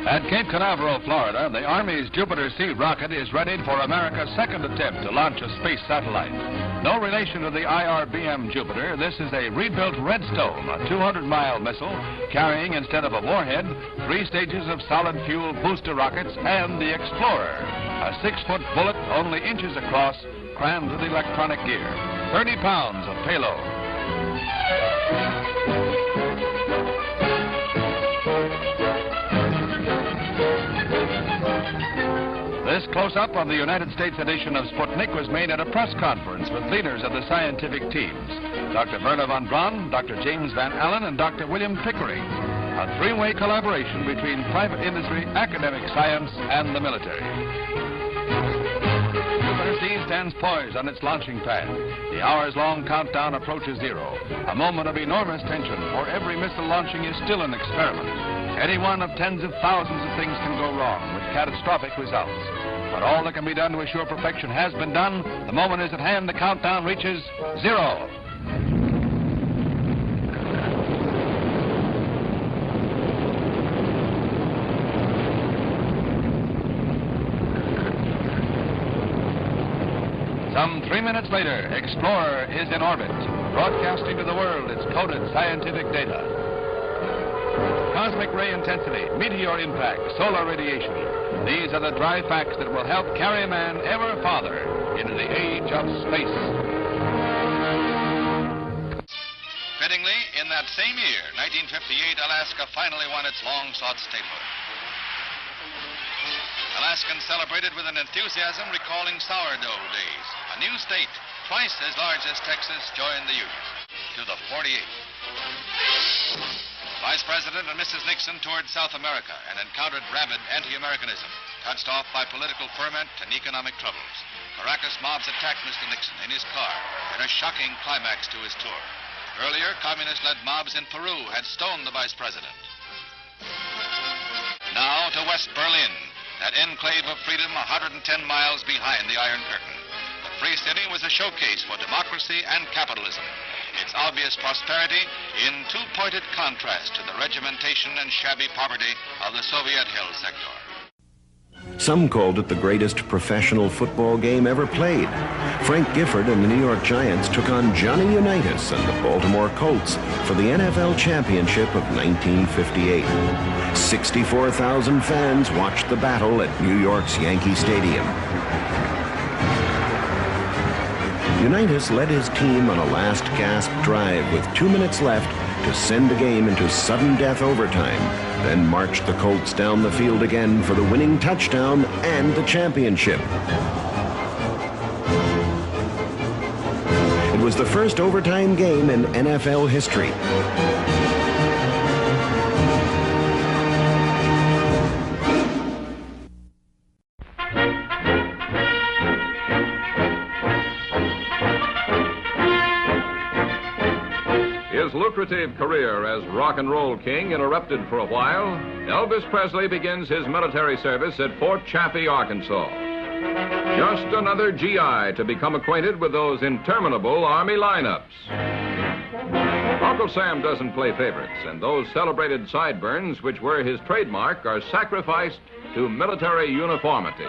At Cape Canaveral, Florida, the Army's Jupiter C rocket is ready for America's second attempt to launch a space satellite. No relation to the IRBM Jupiter, this is a rebuilt Redstone, a 200-mile missile carrying, instead of a warhead, 3 stages of solid fuel booster rockets and the Explorer, a 6-foot bullet only inches across, crammed with electronic gear. 30 pounds of payload. This close-up of the United States edition of Sputnik was made at a press conference with leaders of the scientific teams, Dr. Werner von Braun, Dr. James Van Allen, and Dr. William Pickering, a 3-way collaboration between private industry, academic science, and the military. Jupiter C stands poised on its launching pad. The hours-long countdown approaches 0, a moment of enormous tension, for every missile launching is still an experiment. Any one of tens of thousands of things can go wrong, with catastrophic results. But all that can be done to assure perfection has been done. The moment is at hand. The countdown reaches 0. Some 3 minutes later, Explorer is in orbit, broadcasting to the world its coded scientific data. Cosmic ray intensity, meteor impact, solar radiation. These are the dry facts that will help carry man ever farther into the age of space. Fittingly, in that same year, 1958, Alaska finally won its long-sought statehood. Alaskans celebrated with an enthusiasm recalling sourdough days. A new state, twice as large as Texas, joined the Union. To the 48th. Vice President and Mrs. Nixon toured South America and encountered rabid anti-Americanism, touched off by political ferment and economic troubles. Caracas mobs attacked Mr. Nixon in his car in a shocking climax to his tour. Earlier, communist-led mobs in Peru had stoned the Vice President. Now to West Berlin, that enclave of freedom 110 miles behind the Iron Curtain. The Free City was a showcase for democracy and capitalism. Its obvious prosperity in two-pointed contrast to the regimentation and shabby poverty of the Soviet Hill sector. Some called it the greatest professional football game ever played. Frank Gifford and the New York Giants took on Johnny Unitas and the Baltimore Colts for the NFL championship of 1958. 64,000 fans watched the battle at New York's Yankee Stadium. Unitas led his team on a last-gasp drive with 2 minutes left to send the game into sudden death overtime, then marched the Colts down the field again for the winning touchdown and the championship. It was the first overtime game in NFL history. His lucrative career as rock and roll king interrupted for a while, Elvis Presley begins his military service at Fort Chaffee, Arkansas. Just another GI to become acquainted with those interminable Army lineups. Uncle Sam doesn't play favorites, and those celebrated sideburns, which were his trademark, are sacrificed to military uniformity.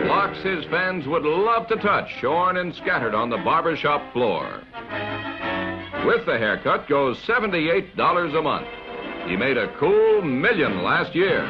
Locks his fans would love to touch, shorn and scattered on the barbershop floor. With the haircut goes $78 a month. He made a cool $1 million last year.